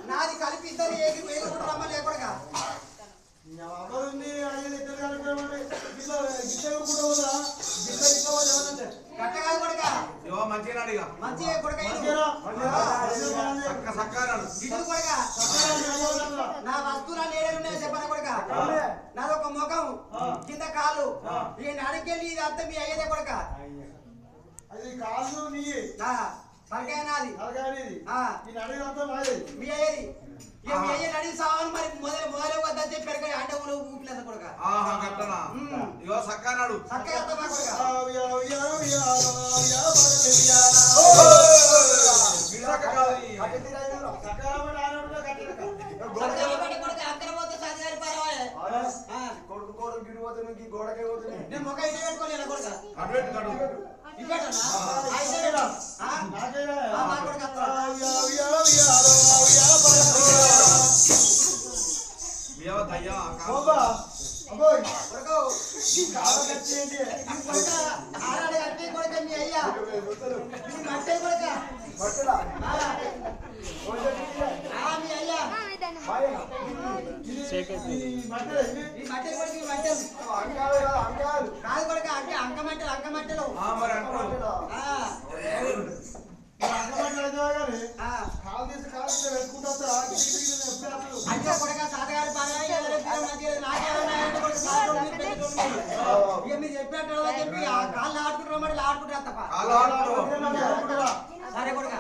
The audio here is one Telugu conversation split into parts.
నాది కలిపి ఇద్దరు రమ్మ లేకుండా నా వస్తువులు ఏడున్నాయి చెప్పన కొడుక నాదొక ముఖం కింద కాళ్ళు ఈ నడికెళ్ళి ఇది అంతా మీ అయ్యేదే కొడుక తలకాయ నాది మీ అయ్యేది మీ అయ్యే నడి సావని మరి మొదలు వద్దని చెప్పారు కానీ అంటే ఊపిలేదు కొడుక సక్కనాడు కొడుకు కొడుకు గిడి పోతుంది గోడకే పోతుంది నేను మొక్క ఇటు పెట్టుకోలేను కొడుక అంకమట్టలు అంటే కొడుక సాతగారి మీరు చెప్పినట్టు చెప్పి కాళ్ళు ఆడుకుంటారు ఆడుకుంటారు తప్ప సరే కొడుక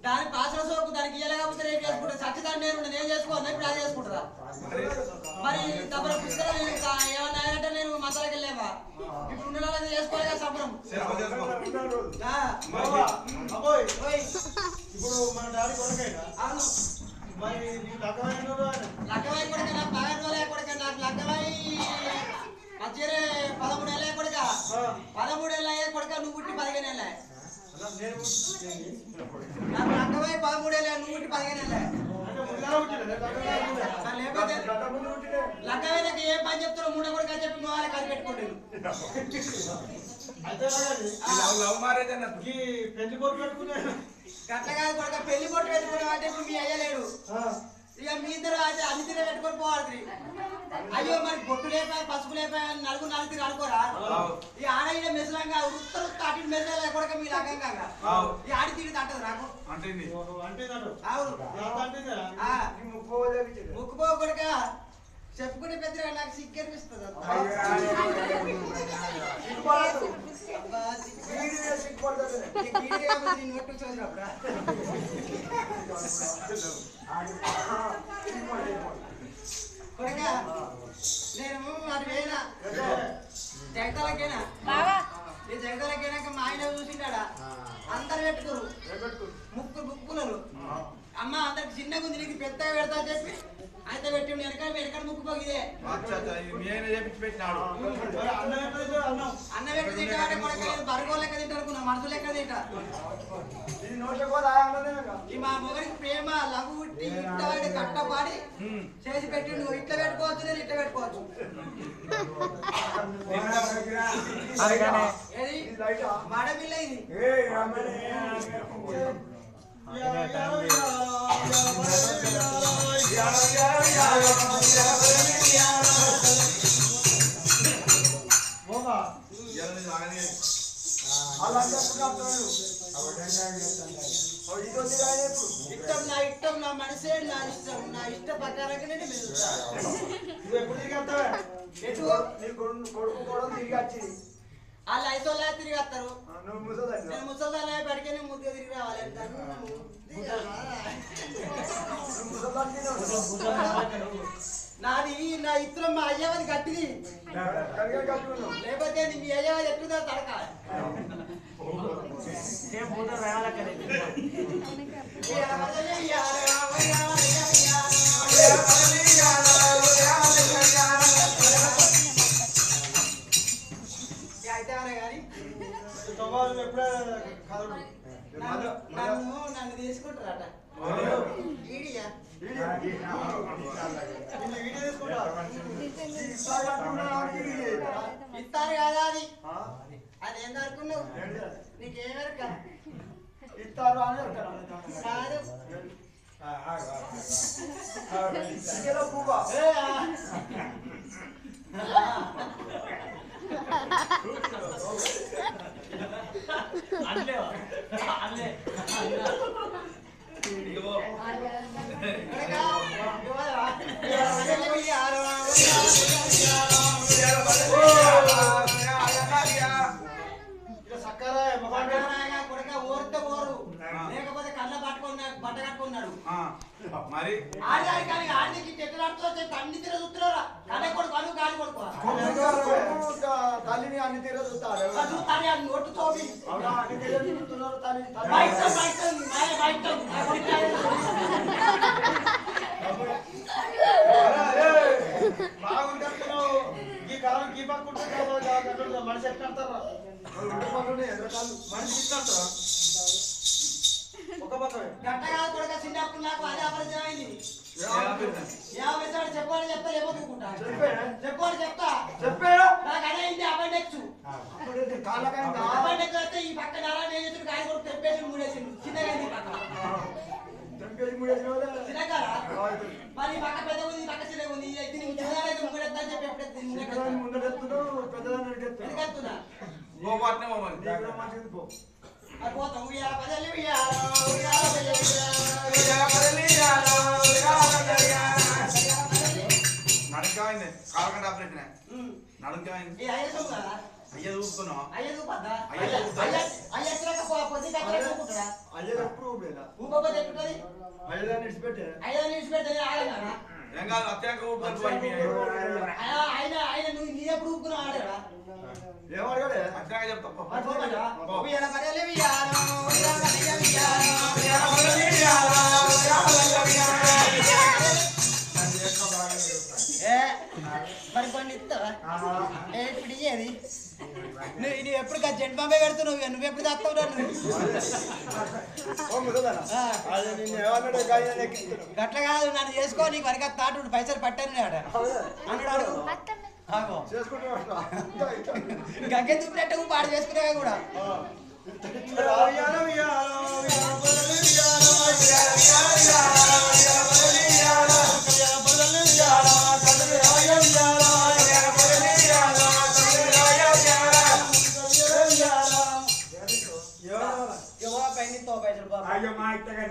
దాని పాత్ర సోకు దానికి ఇయ్యలేకపోతే రేపు చేసుకుంటా సత్యదాన్ని నేను చేసుకోవాలి ఇప్పుడు అది చేసుకుంటారా మరి తప్పని పుస్తకాలు ఏమన్నా అంటే నేను మసాలకి వెళ్ళేవా ఇప్పుడు ఉండాలని చేసుకోవాలి కదా సంబరం ఇప్పుడు మన డాడీ కొడుకైనా అవును మరి లక్కవాయి కొడుక నాకు బాగా రోజులే కొడుక నాకు లక్కవాయి మధ్యరే 13 ఏళ్ళ కొడుక 13 ఏళ్ళ కొడుక నువ్వు పుట్టి 15 ఏళ్ళ నాకు లక్కవాయి 13 ఏళ్ళ నువ్వు పుట్టి 15 ఏళ్ళ లేకపోతే లక్కవాయికి ఏం పని చెప్తారో మూడో కొడుక చెప్పి నువ్వు కలిసి పెట్టుకోండి పెళ్లి కొడుకు పెట్టుకున్నాను గట్ల కాదు కొడుక పెళ్లి కొట్టు పెట్టుకున్నావు అంటే ఇప్పుడు మీ అయ్యలేడు ఇక మీ ఇద్దరు అయితే అన్ని తినే పెట్టుకొని పోవాలి అయ్యో మరి బొట్టు లేపా పసుపు లేపా నలుగు తిరిగి అనుకోరా ఈ ఆడ ఈడ మెసలంగా ఉత్తర అటు మెసలే కొడుక మీ రకంగా ఈ ఆడి తిరిగి అంటది నాకు అవును ముక్కుపో కొడుక చెప్పుకునే పెద్ద నాకు సిగ్గనిపిస్తుంది నోట్టు చూసినప్పుడు కొడుక నేను అది వేనా జగతాలకేనా ఈ జగతాలకేనాక మా ఆయన చూసింటాడా అందరు పెట్టుకోరు ముక్కులను అమ్మ అందరికి చిన్నగా ఉంది నీకు పెద్దగా పెడతా చెప్పి అయితే పెట్టి వెనకాల ముక్కు పోగిదే అన్న పెట్టి తింటాడే కొడుక బరుగో లెక్క తింటారు మనసు లెక్క తింటా ఈ మా మొగడికి ప్రేమ లఘు ఇట్టవాడి కట్టపాడి చేసి పెట్టిండు ఇట్లా పెట్టుకోవచ్చు నేను ఇట్లా పెట్టుకోవచ్చు ఏది మాడపిల్ల ఇది ఇష్టం నా మనసే నా ఇష్ట ప్రకారంగా నేను వాళ్ళు ఐసోలా తిరిగి వస్తారు నేను ముసల్దాన్ పడికే ముద్దు తిరిగి రావాలి నాది నా ఇద్దరు మా అయ్యవది గట్టిది లేకపోతే మీ అయ్యవది ఎట్లుదా తడక స్వభావం ఎప్పుడే కదలడు. నన్ను తీసుకుంటారట ఈడియా వీడియో తీసుకుంటా. ఇస్తారు కదా అది అది ఏం అనుకున్నావు నీకేమెరక ఇస్తారు అని కాదు పువ్వా లేకపోతే కళ్ళ పట్టుకున్నాడు బట్ట కట్టుకున్నాడు మరి ఆడికి ఆడికి చెట్టులాడుతూ అన్ని తిర చూస్తున్నారా కళ్ళ కొడుకు అను గాలి కొడుకు తల్లిని అన్ని తీర చూస్తాడు. చూస్తాను అది నోటు తోమి అన్ని తీర చూస్తున్నారు తల్లి. బయట బయట బాగుంటున్నావు ఈ కాలం ఈ పక్కుంటే మనిషి ఎట్లా అంటారా మనిషి ఇస్తారా ఒక పక్కనే గట్టగా కొడుక చిన్నప్పుడు నాకు అదే అపరిచయం అయింది చెప్పాలి చెప్తా లేకపోతుకుంటా చెప్పాలి చెప్తా చెప్పారా నాకు అదే అయింది అపెండెక్స్ అపెండెక్స్ వస్తే ఈ పక్క నరాలు ఏం చేసిన గాలి కొడుకు తెప్పేసి మూడేసిండు చిన్నగా అయింది పక్క చిన్నగా మరి ఈ పక్క పెద్ద ఉంది ఈ పక్క చిన్నగా ఉంది దీనికి చిన్నదైతే ముంగడెత్తా అని చెప్పి ఎప్పుడైతే ఎందుకెత్తున్నా గోపాట్నే మరి అది పోతాం ఉయ్యాల పదల్లి ఉయ్యాల నడుకాయింది కాలకంట ఆపరేషన్ నడుకాయింది ఈ అయ్యేసం కదా అయ్యే చూపుతున్నావా అయ్యే చూపద్దా అయ్యే చూపుతా. అయ్యే పొద్దు కట్టుకుంటాడా అయ్యే ఎప్పుడు ఊపలేదా ఊపపోతే ఎక్కుతుంది అయ్యేదాన్ని ఇడిచిపెట్టే అయ్యే నిలిచిపెడితే ఆడగా ఏం కాదు అత్యాక ఊపుతారు ఆయన ఆయన నువ్వు నీ ఎప్పుడు ఊపుకున్నావు ఆడగా ఏమడగాడే అత్యాక చెప్తా ఉయ్యాల పదల్లి ఉయ్యాల మరి కొన్ని ఇస్తావా ఇప్పుడు ఇయ్యేది నువ్వు ఎప్పుడు జెంట్ బాంబే పెడుతున్నావు నువ్వు ఎప్పుడు తాస్తావు అదే నిన్ను ఏమన్నాడు గాయ ఎక్కిస్తున్నాడు. గట్ల కాదు నన్ను చేసుకో నీకు వరకు తాటు పైసలు పట్టాను ఆడ అన్నాడు ఆగో చేసుకుంటున్నాడు. గగ్గె దుప్పినట్టు పాడు చేసుకునే కూడా ఉయ్యాల, ఉయ్యాల, పైసలు మా ఇత్తగా